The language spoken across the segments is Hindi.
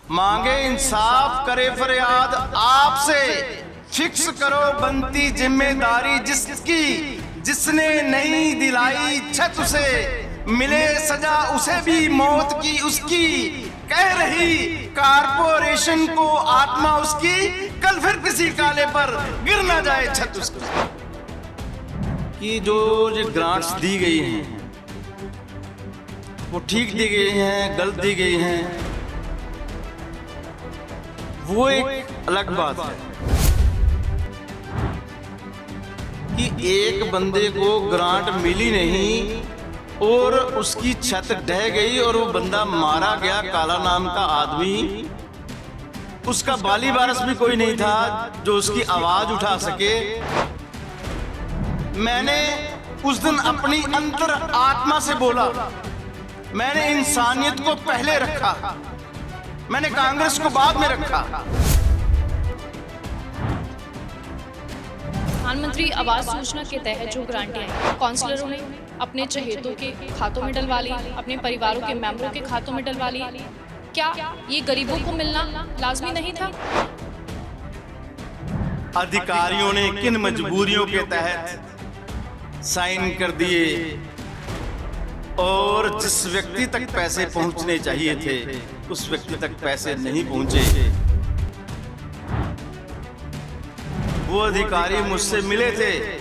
मांगे इंसाफ करे फरियाद आपसे, फिक्स करो बनती जिम्मेदारी जिसकी, जिसने नहीं दिलाई छत उसे, मिले सजा उसे भी मौत की उसकी, कह रही कारपोरेशन को आत्मा उसकी, कल फिर किसी काले पर गिर ना जाए छत उसकी। कि जो ग्रांट्स दी गई हैं वो ठीक दी गई हैं, गलत दी गई हैं, वो एक अलग बात है। कि एक बंदे को ग्रांट मिली नहीं और उसकी छत ढह गई और वो बंदा मारा गया, काला नाम का आदमी, उसका बाली वारस भी कोई नहीं था जो उसकी आवाज उठा सके। मैंने उस दिन अपनी अंतर आत्मा से बोला, मैंने इंसानियत को पहले रखा, मैंने कांग्रेस को बाद में रखा। प्रधानमंत्री आवास योजना के तहत जो ग्रांटें आई, काउंसलरों ने अपने चहेतों के खातों में डलवा ली, अपने परिवारों के मेंबरों के खातों में डलवा ली। क्या ये गरीबों को मिलना लाजमी नहीं था? अधिकारियों ने किन मजबूरियों के तहत साइन कर दिए और जिस व्यक्ति तक पैसे पहुंचने चाहिए थे उस व्यक्ति तक पैसे नहीं पहुंचे। वो अधिकारी मुझसे मिले थे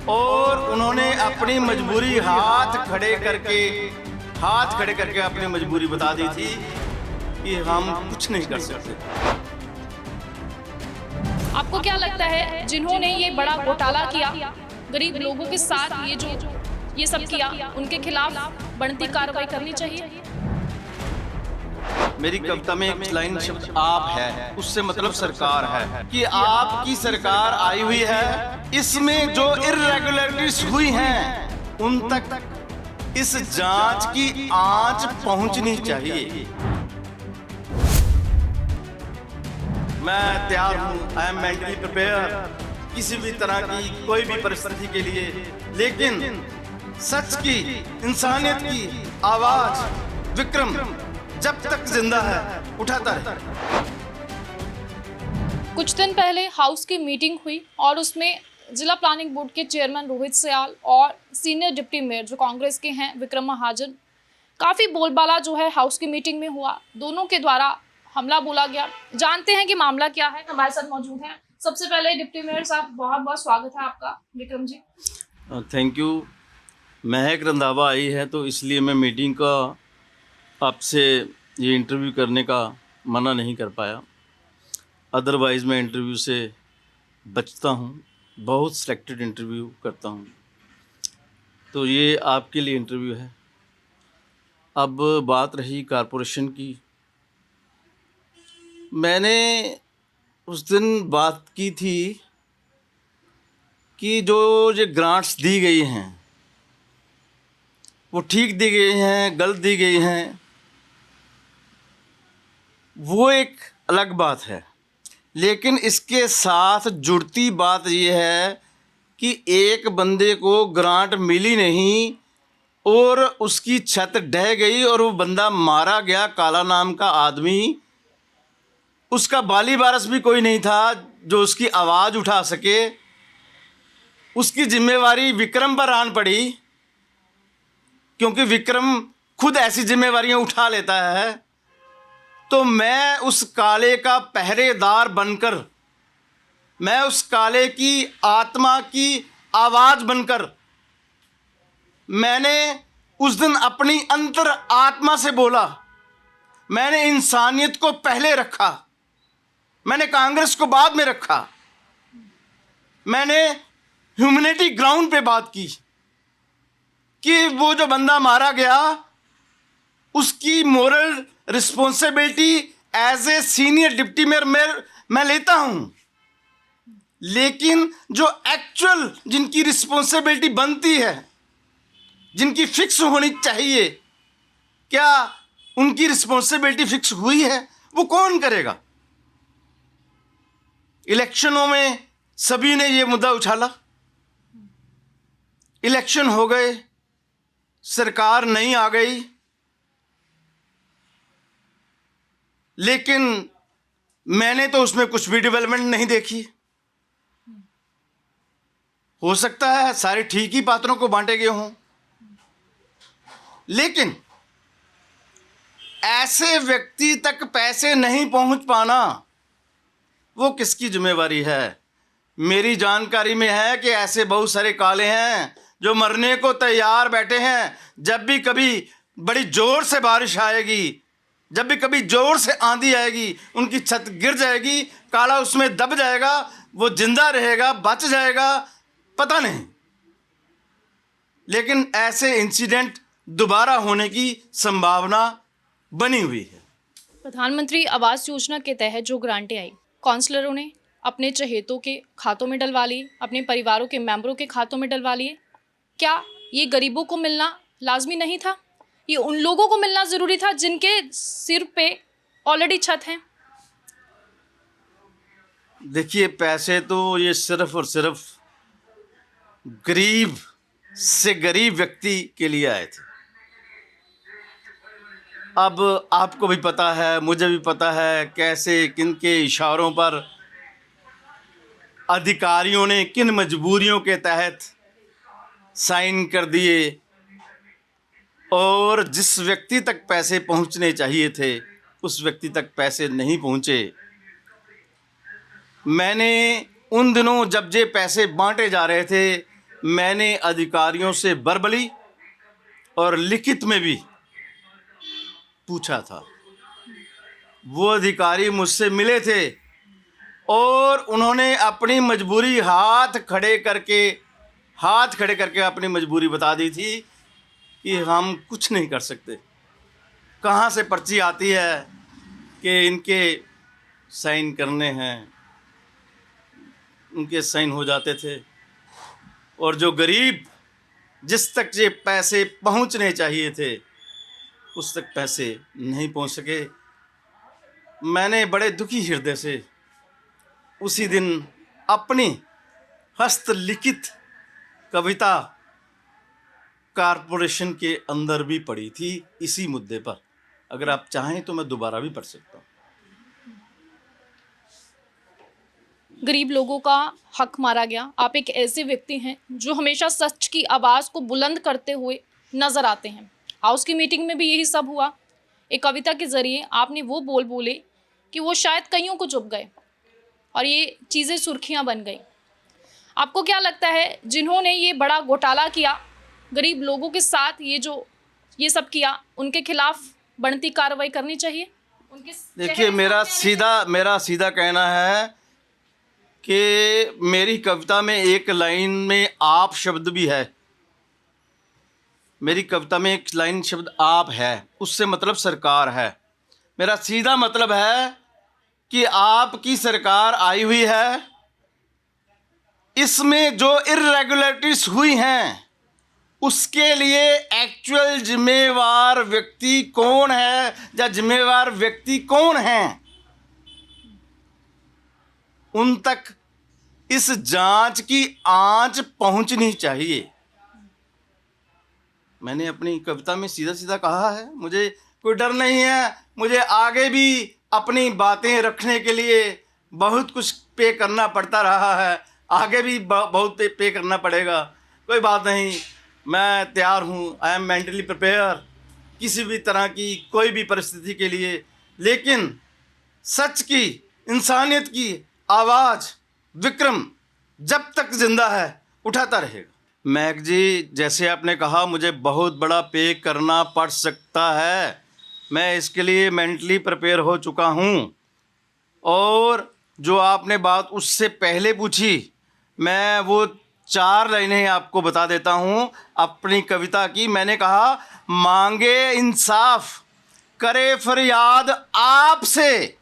और उन्होंने अपनी मजबूरी हाथ खड़े करके अपनी मजबूरी बता दी थी कि हम कुछ नहीं कर सकते। आपको क्या लगता है जिन्होंने ये बड़ा घोटाला किया, गरीब लोगों के साथ ये सब किया, उनके खिलाफ बनती कार्रवाई करनी चाहिए? मेरी कविता में एक लाइन शब्द आप है, उससे मतलब सरकार है, कि आपकी सरकार आई हुई है, इसमें जो इर्रेगुलरिटीज हुई हैं उन तक इस जांच की आंच पहुंचनी चाहिए। मैं तैयार हूं, आई एम मेंटली प्रिपेयर किसी भी तरह की कोई भी परिस्थिति के लिए, लेकिन सच की, इंसानियत की आवाज विक्रम जब तक जिंदा है उठाता है। कुछ दिन पहले हाउस की मीटिंग हुई और उसमें जिला प्लानिंग बोर्ड के चेयरमैन रोहित सयाल और सीनियर डिप्टी मेयर जो कांग्रेस के हैं विक्रम महाजन, काफी बोलबाला जो है हाउस की मीटिंग में हुआ। दोनों के द्वारा हमला बोला गया। जानते हैं कि मामला क्या है। हमारे साथ मौजूद हैं सबसे पहले डिप्टी मेयर साहब, बहुत बहुत स्वागत है आपका। Vikram ji, thank you. महक रंधावा आई है तो इसलिए मैं मीटिंग का आपसे ये इंटरव्यू करने का मना नहीं कर पाया, अदरवाइज़ मैं इंटरव्यू से बचता हूँ, बहुत सिलेक्टेड इंटरव्यू करता हूँ। तो ये आपके लिए इंटरव्यू है। अब बात रही कारपोरेशन की, मैंने उस दिन बात की थी कि जो ये ग्रांट्स दी गई हैं वो ठीक दी गई हैं, गलत दी गई हैं, वो एक अलग बात है। लेकिन इसके साथ जुड़ती बात ये है कि एक बंदे को ग्रांट मिली नहीं और उसकी छत ढह गई और वो बंदा मारा गया, काला नाम का आदमी, उसका बाली वारस भी कोई नहीं था जो उसकी आवाज़ उठा सके। उसकी जिम्मेवारी विक्रम पर आन पड़ी क्योंकि विक्रम खुद ऐसी जिम्मेवारियां उठा लेता है। तो मैं उस काले का पहरेदार बनकर, मैं उस काले की आत्मा की आवाज़ बनकर, मैंने उस दिन अपनी अंतर आत्मा से बोला, मैंने इंसानियत को पहले रखा, मैंने कांग्रेस को बाद में रखा, मैंने ह्यूमैनिटी ग्राउंड पे बात की कि वो जो बंदा मारा गया उसकी moral responsibility as a senior deputy mayor मैं लेता हूं, लेकिन जो एक्चुअल जिनकी रिस्पॉन्सिबिलिटी बनती है, जिनकी फिक्स होनी चाहिए, क्या उनकी रिस्पॉन्सिबिलिटी फिक्स हुई है? वो कौन करेगा? इलेक्शनों में सभी ने ये मुद्दा उछाला, इलेक्शन हो गए, सरकार नहीं आ गई, लेकिन मैंने तो उसमें कुछ भी डेवलपमेंट नहीं देखी। हो सकता है सारे ठीक ही पात्रों को बांटे गए हों, लेकिन ऐसे व्यक्ति तक पैसे नहीं पहुंच पाना वो किसकी जिम्मेवारी है? मेरी जानकारी में है कि ऐसे बहुत सारे काले हैं जो मरने को तैयार बैठे हैं। जब भी कभी बड़ी जोर से बारिश आएगी, जब भी कभी जोर से आंधी आएगी, उनकी छत गिर जाएगी, काला उसमें दब जाएगा, वो जिंदा रहेगा, बच जाएगा, पता नहीं। लेकिन ऐसे इंसिडेंट दोबारा होने की संभावना बनी हुई है। प्रधानमंत्री आवास योजना के तहत जो ग्रांटें आई, काउंसलरों ने अपने चहेतों के खातों में डलवा लिए, अपने परिवारों के मेंबरों के खातों में डलवा लिए। क्या ये गरीबों को मिलना लाजमी नहीं था? ये उन लोगों को मिलना ज़रूरी था जिनके सिर पे ऑलरेडी छत है? देखिए, पैसे तो ये सिर्फ और सिर्फ गरीब से गरीब व्यक्ति के लिए आए थे। अब आपको भी पता है, मुझे भी पता है, कैसे किनके इशारों पर अधिकारियों ने किन मजबूरियों के तहत साइन कर दिए, और जिस व्यक्ति तक पैसे पहुंचने चाहिए थे उस व्यक्ति तक पैसे नहीं पहुंचे। मैंने उन दिनों जब ये पैसे बांटे जा रहे थे, मैंने अधिकारियों से वर्बली और लिखित में भी पूछा था। वो अधिकारी मुझसे मिले थे और उन्होंने अपनी मजबूरी हाथ खड़े करके अपनी मजबूरी बता दी थी कि हम कुछ नहीं कर सकते। कहाँ से पर्ची आती है कि इनके साइन करने हैं, उनके साइन हो जाते थे। और जो गरीब, जिस तक ये पैसे पहुंचने चाहिए थे, उस तक पैसे नहीं पहुंच सके। मैंने बड़े दुखी हृदय से उसी दिन अपनी हस्तलिखित कविता कारपोरेशन के अंदर भी पढ़ी थी इसी मुद्दे पर। अगर आप चाहें तो मैं दोबारा भी पढ़ सकता हूँ। गरीब लोगों का हक मारा गया। आप एक ऐसे व्यक्ति हैं जो हमेशा सच की आवाज़ को बुलंद करते हुए नज़र आते हैं। हाउस की मीटिंग में भी यही सब हुआ। एक कविता के ज़रिए आपने वो बोल बोले कि वो शायद कईयों को चुभ गए और ये चीज़ें सुर्खियां बन गई। आपको क्या लगता है, जिन्होंने ये बड़ा घोटाला किया, गरीब लोगों के साथ ये सब किया, उनके खिलाफ बनती कार्रवाई करनी चाहिए? देखिए, मेरा सीधा कहना है कि मेरी कविता में एक लाइन में आप शब्द भी है। मेरी कविता में एक लाइन शब्द आप है, उससे मतलब सरकार है। मेरा सीधा मतलब है कि आपकी सरकार आई हुई है, इसमें जो इर्रेगुलरिटीज हुई हैं उसके लिए एक्चुअल जिम्मेवार व्यक्ति कौन है या जिम्मेवार व्यक्ति कौन हैं, उन तक इस जांच की आंच पहुंचनी चाहिए। मैंने अपनी कविता में सीधा सीधा कहा है, मुझे कोई डर नहीं है। मुझे आगे भी अपनी बातें रखने के लिए बहुत कुछ पे करना पड़ता रहा है, आगे भी बहुत पे करना पड़ेगा। कोई बात नहीं, मैं तैयार हूँ। आई एम मेंटली प्रिपेयर किसी भी तरह की कोई भी परिस्थिति के लिए। लेकिन सच की, इंसानियत की आवाज़ विक्रम जब तक जिंदा है उठाता रहेगा। मैक जी, जैसे आपने कहा, मुझे बहुत बड़ा पे करना पड़ सकता है। मैं इसके लिए मेंटली प्रिपेयर हो चुका हूँ। और जो आपने बात उससे पहले पूछी, मैं वो 4 लाइनें आपको बता देता हूँ अपनी कविता की। मैंने कहा, मांगे इंसाफ, करे फरियाद आपसे,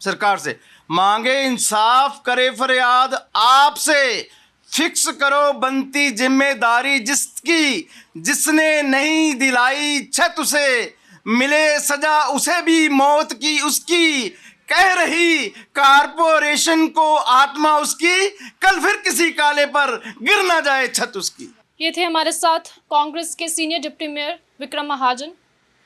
सरकार से मांगे इंसाफ, करे फरियाद आपसे, फिक्स करो बनती जिम्मेदारी जिसकी, जिसने नहीं दिलाई छत उसे, मिले सजा उसे भी मौत की उसकी, कह रही कारपोरेशन को आत्मा उसकी, कल फिर किसी काले पर गिर ना जाए छत उसकी। ये थे हमारे साथ कांग्रेस के सीनियर डिप्टी मेयर विक्रम महाजन।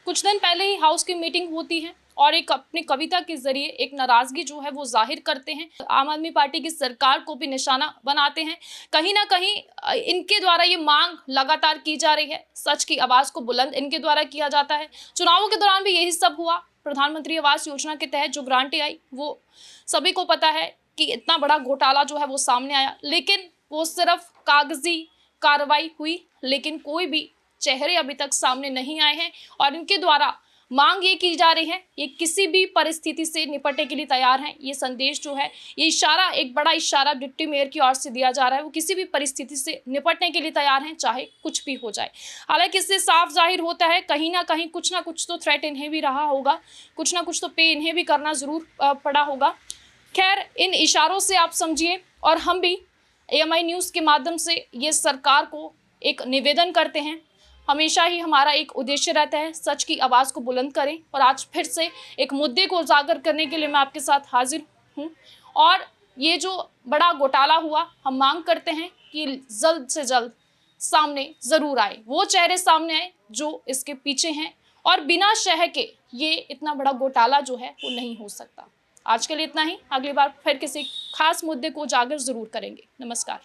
कुछ दिन पहले ही हाउस की मीटिंग होती है, और एक अपनी कविता के जरिए एक नाराजगी जो है वो जाहिर करते हैं। आम आदमी पार्टी की सरकार को भी निशाना बनाते हैं। कहीं ना कहीं इनके द्वारा ये मांग लगातार की जा रही है, सच की आवाज को बुलंद इनके द्वारा किया जाता है। चुनावों के दौरान भी यही सब हुआ। प्रधानमंत्री आवास योजना के तहत जो ग्रांटें आई वो सभी को पता है कि इतना बड़ा घोटाला जो है वो सामने आया, लेकिन वो सिर्फ कागजी कार्रवाई हुई, लेकिन कोई भी चेहरे अभी तक सामने नहीं आए हैं। और इनके द्वारा मांग ये की जा रही है, ये किसी भी परिस्थिति से निपटने के लिए तैयार हैं। ये संदेश जो है, ये इशारा, एक बड़ा इशारा डिप्टी मेयर की ओर से दिया जा रहा है। वो किसी भी परिस्थिति से निपटने के लिए तैयार हैं, चाहे कुछ भी हो जाए। हालांकि इससे साफ जाहिर होता है कहीं ना कहीं कुछ ना कुछ तो थ्रेट इन्हें भी रहा होगा, कुछ ना कुछ तो पे इन्हें भी करना जरूर पड़ा होगा। खैर, इन इशारों से आप समझिए, और हम भी AMI न्यूज़ के माध्यम से ये सरकार को एक निवेदन करते हैं। हमेशा ही हमारा एक उद्देश्य रहता है सच की आवाज़ को बुलंद करें, और आज फिर से एक मुद्दे को उजागर करने के लिए मैं आपके साथ हाजिर हूँ। और ये जो बड़ा घोटाला हुआ, हम मांग करते हैं कि जल्द से जल्द सामने ज़रूर आए, वो चेहरे सामने आए जो इसके पीछे हैं, और बिना शह के ये इतना बड़ा घोटाला जो है वो नहीं हो सकता। आज के लिए इतना ही। अगली बार फिर किसी खास मुद्दे को उजागर ज़रूर करेंगे। नमस्कार।